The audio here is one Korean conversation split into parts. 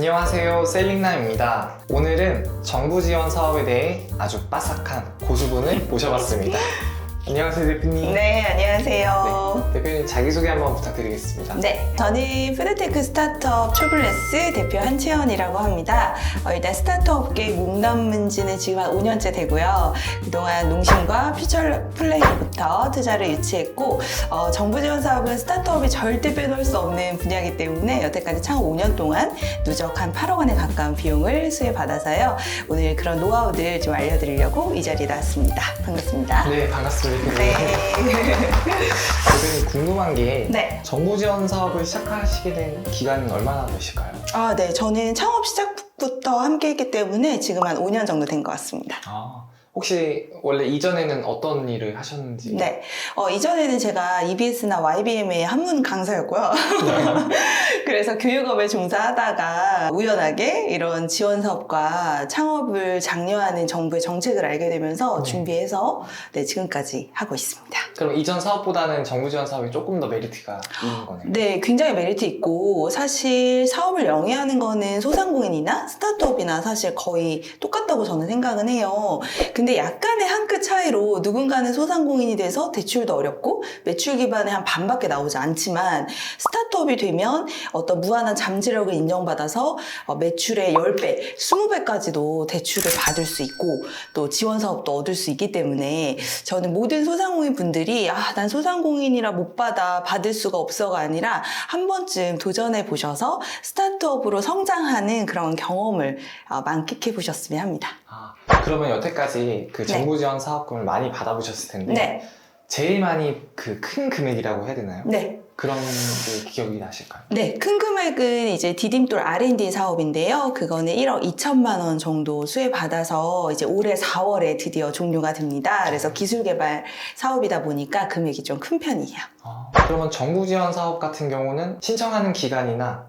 안녕하세요, 셀링남입니다. 오늘은 정부 지원 사업에 대해 아주 빠삭한 고수분을 모셔봤습니다. 안녕하세요, 대표님. 네, 안녕하세요. 대표님 자기소개 한번 부탁드리겠습니다. 네, 저는 푸드테크 스타트업 튜블레스 대표 한채연이라고 합니다. 일단 스타트업계 몸담은 지는 지금 한 5년째 되고요. 그동안 농심과 퓨처플레이부터 투자를 유치했고 정부 지원 사업은 스타트업이 절대 빼놓을 수 없는 분야이기 때문에 여태까지 창업 5년 동안 누적 한 8억 원에 가까운 비용을 수혜받아서요. 오늘 그런 노하우들 좀 알려드리려고 이 자리에 나왔습니다. 반갑습니다. 네, 반갑습니다. 네. 대표님 궁금한 게 네. 정부 지원 사업을 시작하시게 된 기간은 얼마나 되실까요? 네. 저는 창업 시작부터 함께 했기 때문에 지금 한 5년 정도 된 것 같습니다. 혹시 원래 이전에는 어떤 일을 하셨는지? 네. 이전에는 제가 EBS나 YBM의 한문 강사였고요. 그래서 교육업에 종사하다가 우연하게 이런 지원 사업과 창업을 장려하는 정부의 정책을 알게 되면서 준비해서 지금까지 하고 있습니다. 그럼 이전 사업보다는 정부 지원 사업이 조금 더 메리트가 있는 거네요? 네, 굉장히 메리트 있고 사실 사업을 영위하는 거는 소상공인이나 스타트업이나 사실 거의 똑같다고 저는 생각은 해요. 근데 약간의 한 끗 차이로 누군가는 소상공인이 돼서 대출도 어렵고 매출 기반의 한 반밖에 나오지 않지만 스타트업이 되면 어떤 무한한 잠재력을 인정받아서 매출의 10배, 20배까지도 대출을 받을 수 있고 또 지원 사업도 얻을 수 있기 때문에 저는 모든 소상공인 분들이 난 소상공인이라 못 받을 수가 없어가 아니라 한 번쯤 도전해 보셔서 스타트업으로 성장하는 그런 경험을 만끽해 보셨으면 합니다. 그러면 여태까지 그 정부 지원 사업금을 많이 받아보셨을 텐데 네. 제일 많이 그 큰 금액이라고 해야 되나요? 네. 그런 게 기억이 나실까요? 네, 큰 금액은 이제 디딤돌 R&D 사업인데요. 그거는 1억 2천만 원 정도 수혜받아서 이제 올해 4월에 드디어 종료가 됩니다. 그래서 기술 개발 사업이다 보니까 금액이 좀 큰 편이에요. 그러면 정부 지원 사업 같은 경우는 신청하는 기간이나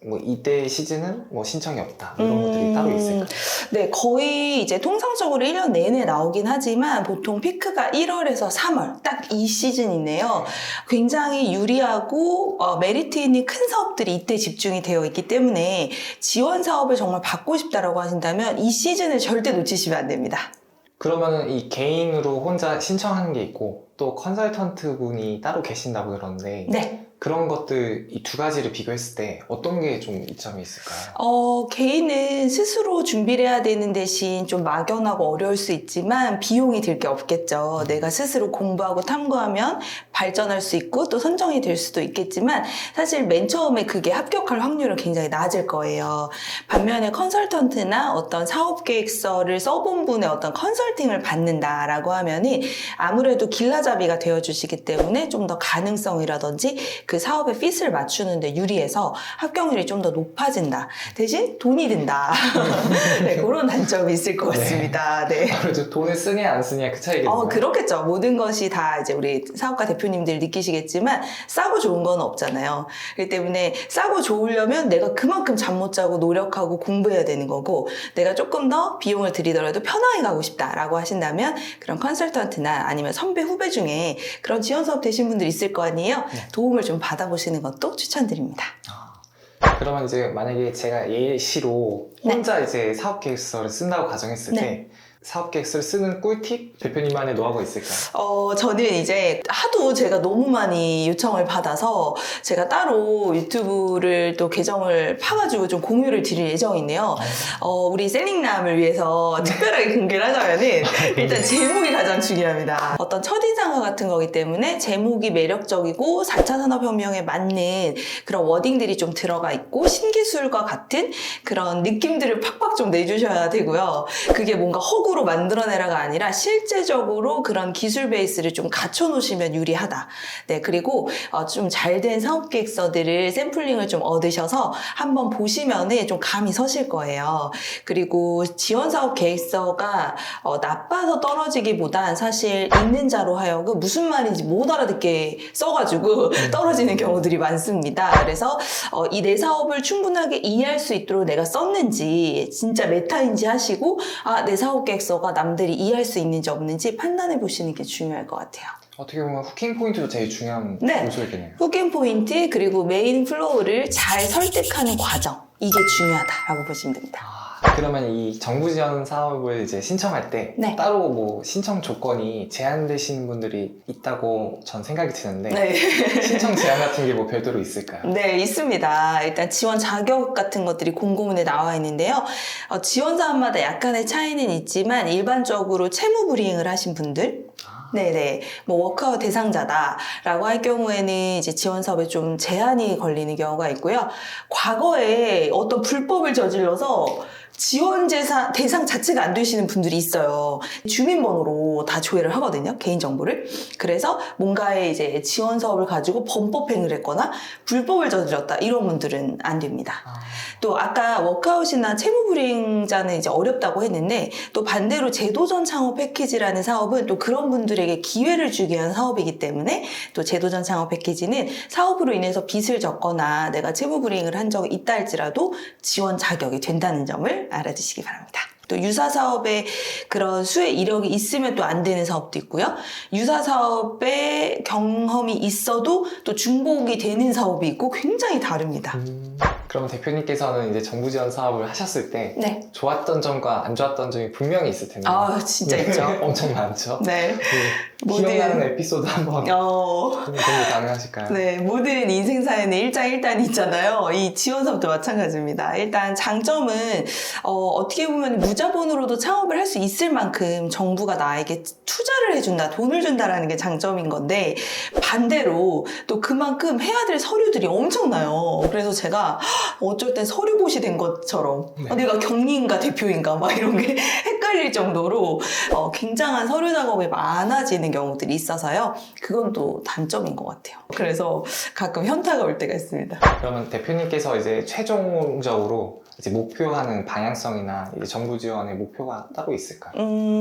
뭐 이때 시즌은 신청이 없다 이런 것들이 따로 있을까요? 네, 거의 이제 통상적으로 1년 내내 나오긴 하지만 보통 피크가 1월에서 3월 딱 이 시즌이네요. 굉장히 유리하고 메리트 있는 큰 사업들이 이때 집중이 되어 있기 때문에 지원 사업을 정말 받고 싶다라고 하신다면 이 시즌을 절대 놓치시면 안 됩니다. 그러면은 이 개인으로 혼자 신청하는 게 있고 또 컨설턴트 분이 따로 계신다고 그러는데 네. 그런 것들 이 두 가지를 비교했을 때 어떤 게 좀 이점이 있을까요? 개인은 스스로 준비를 해야 되는 대신 좀 막연하고 어려울 수 있지만 비용이 들 게 없겠죠. 내가 스스로 공부하고 탐구하면 발전할 수 있고 또 선정이 될 수도 있겠지만 사실 맨 처음에 그게 합격할 확률은 굉장히 낮을 거예요. 반면에 컨설턴트나 어떤 사업 계획서를 써본 분의 어떤 컨설팅을 받는다라고 하면은 아무래도 길라잡이가 되어주시기 때문에 좀 더 가능성이라든지 그 사업의 핏을 맞추는데 유리해서 합격률이 좀 더 높아진다. 대신 돈이 든다. 네, 그런 단점이 있을 것 같습니다. 네. 아무래도 돈을 쓰냐 안 쓰냐 그 차이겠네요. 그렇겠죠. 모든 것이 다 이제 우리 사업가 대표님들 느끼시겠지만 싸고 좋은 건 없잖아요. 그렇기 때문에 싸고 좋으려면 내가 그만큼 잠 못 자고 노력하고 공부해야 되는 거고 내가 조금 더 비용을 들이더라도 편하게 가고 싶다라고 하신다면 그런 컨설턴트나 아니면 선배 후배 중에 그런 지원 사업 되신 분들 있을 거 아니에요. 도움을 좀 받아보시는 것도 추천드립니다. 그러면 이제 만약에 제가 예시로 혼자 이제 사업 계획서를 쓴다고 가정했을 때 사업 계획서를 쓰는 꿀팁? 대표님만의 노하우가 있을까요? 저는 이제 하도 제가 너무 많이 요청을 받아서 제가 따로 유튜브를 또 계정을 파가지고 좀 공유를 드릴 예정인데요. 우리 셀링남을 위해서 특별하게 공개를 하자면은 일단 제목이 가장 중요합니다. 어떤 첫인상과 같은 거기 때문에 제목이 매력적이고 4차 산업혁명에 맞는 그런 워딩들이 좀 들어가 있고 신기술과 같은 그런 느낌들을 팍팍 좀 내주셔야 되고요. 그게 뭔가 허구 로 만들어내라가 아니라 실제적으로 그런 기술 베이스를 좀 갖춰 놓으시면 유리하다. 네, 그리고 좀 잘된 사업 계획서들을 샘플링을 좀 얻으셔서 한번 보시면은 좀 감이 서실 거예요. 그리고 지원 사업 계획서가 나빠서 떨어지기보단 사실 읽는 자로 하여금 무슨 말인지 못 알아듣게 써가지고 떨어지는 경우들이 많습니다. 그래서 이 내 사업을 충분하게 이해할 수 있도록 내가 썼는지 진짜 메타인지 하시고 내 사업 계획서가 남들이 이해할 수 있는지 없는지 판단해 보시는 게 중요할 것 같아요. 어떻게 보면 후킹 포인트도 제일 중요한 요소이겠네요. 후킹 포인트 그리고 메인 플로우를 잘 설득하는 과정 이게 중요하다라고 보시면 됩니다. 그러면 이 정부 지원 사업을 이제 신청할 때 네. 따로 뭐 신청 조건이 제한되신 분들이 있다고 전 생각이 드는데 네. 신청 제한 같은 게 뭐 별도로 있을까요? 네, 있습니다. 일단 지원 자격 같은 것들이 공고문에 나와 있는데요. 지원 사업마다 약간의 차이는 있지만 일반적으로 채무 불이행을 하신 분들, 네네. 뭐 워크아웃 대상자다라고 할 경우에는 이제 지원 사업에 좀 제한이 걸리는 경우가 있고요. 과거에 어떤 불법을 저질러서 지원 대상 자체가 안 되시는 분들이 있어요. 주민번호로 다 조회를 하거든요. 개인정보를. 그래서 뭔가의 이제 지원 사업을 가지고 범법행위를 했거나 불법을 저질렀다. 이런 분들은 안 됩니다. 또 아까 워크아웃이나 채무불이행자는 이제 어렵다고 했는데 또 반대로 제도전 창업 패키지라는 사업은 또 그런 분들에게 기회를 주기 위한 사업이기 때문에 또 제도전 창업 패키지는 사업으로 인해서 빚을 졌거나 내가 채무불이행을 한 적이 있다 할지라도 지원 자격이 된다는 점을 알아두시기 바랍니다. 또 유사사업에 그런 수혜 이력이 있으면 또 안 되는 사업도 있고요. 유사사업에 경험이 있어도 또 중복이 되는 사업이 있고 굉장히 다릅니다. 그럼 대표님께서는 이제 정부 지원 사업을 하셨을 때 네. 좋았던 점과 안 좋았던 점이 분명히 있을 텐데 진짜 네. 있죠. 엄청 많죠? 네. 기억나는 에피소드 한번 공유 가능하실까요? 네, 모든 인생 사연에 일장일단이 있잖아요. 이 지원 사업도 마찬가지입니다. 일단 장점은 어떻게 보면 무자본으로도 창업을 할 수 있을 만큼 정부가 나에게 투자를 해준다, 돈을 준다라는 게 장점인 건데 반대로 또 그만큼 해야 될 서류들이 엄청나요. 그래서 제가 어쩔 땐 서류봇이 된 것처럼 내가 경리인가 대표인가 막 이런 게 헷갈릴 정도로 굉장한 서류 작업이 많아지는 경우들이 있어서요. 그건 또 단점인 것 같아요. 그래서 가끔 현타가 올 때가 있습니다. 그러면 대표님께서 이제 최종적으로 이제 목표하는 방향성이나 이제 정부 지원의 목표가 따로 있을까요?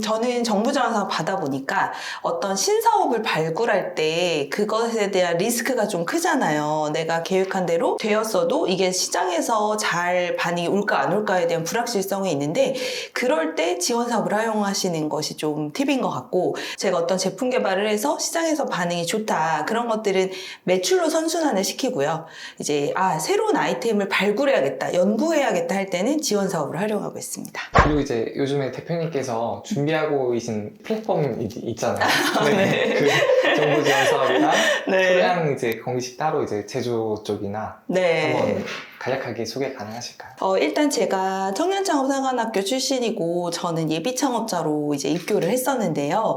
저는 정부 지원 사업 받아보니까 어떤 신사업을 발굴할 때 그것에 대한 리스크가 좀 크잖아요. 내가 계획한 대로 되었어도 이게 시장에서 잘 반응이 올까 안 올까에 대한 불확실성이 있는데 그럴 때 지원 사업을 활용하시는 것이 좀 팁인 것 같고 제가 어떤 제품 개발을 해서 시장에서 반응이 좋다 그런 것들은 매출로 선순환을 시키고요. 이제 새로운 아이템을 발굴해야겠다, 연구해야겠다 할 때는 지원 사업을 활용하고 있습니다. 그리고 이제 요즘에 대표님께서 준비하고 계신 플랫폼 있잖아요. 네. 그 정부 지원 사업이나 네. 소량 이제 공식 따로 이제 제조 쪽이나 네. 한번 간략하게 소개 가능하실까요? 일단 제가 청년창업사관학교 출신이고 저는 예비창업자로 이제 입교를 했었는데요.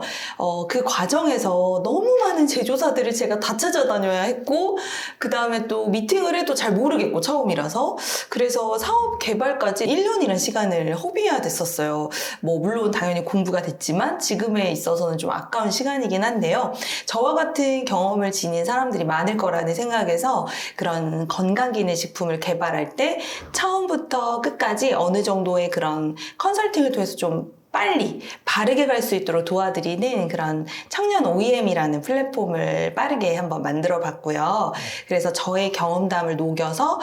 그 과정에서 너무 많은 제조사들을 제가 다 찾아다녀야 했고 그 다음에 또 미팅을 해도 잘 모르겠고 처음이라서 그래서 사업 개발까지 1년이라는 시간을 허비해야 됐었어요. 뭐 물론 당연히 공부가 됐지만 지금에 있어서는 좀 아까운 시간이긴 한데요. 저와 같은 경험을 지닌 사람들이 많을 거라는 생각에서 그런 건강기능식품을 개발할 때 처음부터 끝까지 어느 정도의 그런 컨설팅을 통해서 좀 빨리 바르게 갈 수 있도록 도와드리는 그런 청년 OEM이라는 플랫폼을 빠르게 한번 만들어 봤고요. 그래서 저의 경험담을 녹여서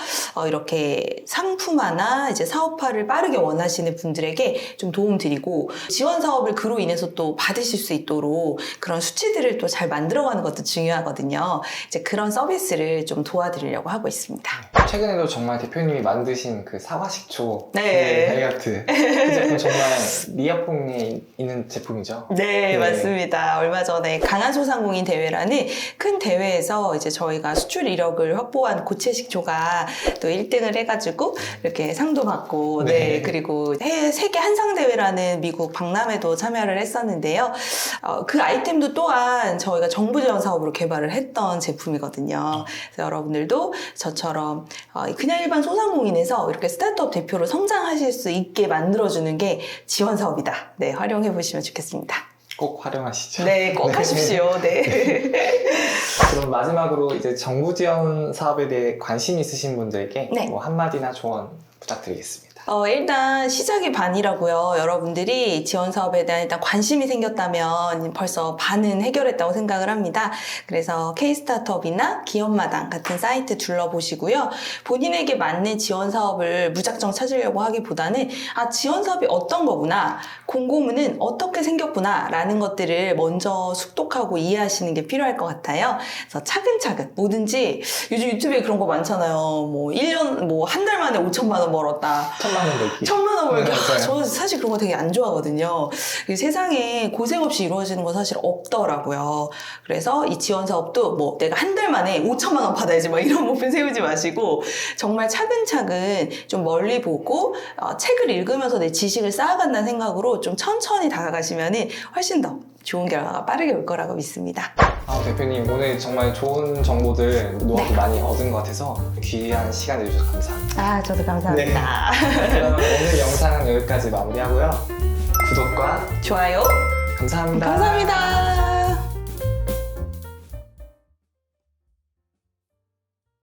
이렇게 상품화나 이제 사업화를 빠르게 원하시는 분들에게 좀 도움 드리고 지원 사업을 그로 인해서 또 받으실 수 있도록 그런 수치들을 또 잘 만들어가는 것도 중요하거든요. 이제 그런 서비스를 좀 도와드리려고 하고 있습니다. 최근에도 정말 대표님이 만드신 그 사과식초 네. 다이어트 그 제품 정말 미약품에 있는 제품이죠? 네, 맞습니다. 얼마 전에 강한소상공인 대회라는 큰 대회에서 이제 저희가 수출 이력을 확보한 고체식초가 또 1등을 해가지고 이렇게 상도 받고 네, 그리고 세계 한상대회라는 미국 박람회도 참여를 했었는데요. 그 아이템도 또한 저희가 정부 지원 사업으로 개발을 했던 제품이거든요. 그래서 여러분들도 저처럼 그냥 일반 소상공인에서 이렇게 스타트업 대표로 성장하실 수 있게 만들어주는 게 지원 사업이다. 네, 활용해 보시면 좋겠습니다. 꼭 활용하시죠. 네, 꼭 하십시오. 네. 그럼 마지막으로 이제 정부 지원 사업에 대해 관심 있으신 분들에게 뭐 한마디나 조언 부탁드리겠습니다. 일단 시작이 반이라고요. 여러분들이 지원 사업에 대한 일단 관심이 생겼다면 벌써 반은 해결했다고 생각을 합니다. 그래서 K-스타트업이나 기업마당 같은 사이트 둘러보시고요. 본인에게 맞는 지원 사업을 무작정 찾으려고 하기보다는 지원 사업이 어떤 거구나, 공고문은 어떻게 생겼구나 라는 것들을 먼저 숙독하고 이해하시는 게 필요할 것 같아요. 그래서 차근차근 뭐든지 요즘 유튜브에 그런 거 많잖아요. 뭐 1년, 뭐 한 달 만에 5천만 원 벌었다. 1,000만 원 벌기. 1,000만 원 벌기. 맞아요. 저 사실 그런 거 되게 안 좋아하거든요. 세상에 고생 없이 이루어지는 건 사실 없더라고요. 그래서 이 지원 사업도 뭐 내가 한 달 만에 5천만 원 받아야지 막 이런 목표 세우지 마시고 정말 차근차근 좀 멀리 보고 책을 읽으면서 내 지식을 쌓아간다는 생각으로 좀 천천히 다가가시면 훨씬 더 좋은 결과가 빠르게 올 거라고 믿습니다. 대표님 오늘 정말 좋은 정보들 노하우 많이 얻은 것 같아서 귀한 시간 내주셔서 감사합니다. 저도 감사합니다. 그러면 오늘 영상은 여기까지 마무리하고요. 구독과 좋아요. 감사합니다. 감사합니다.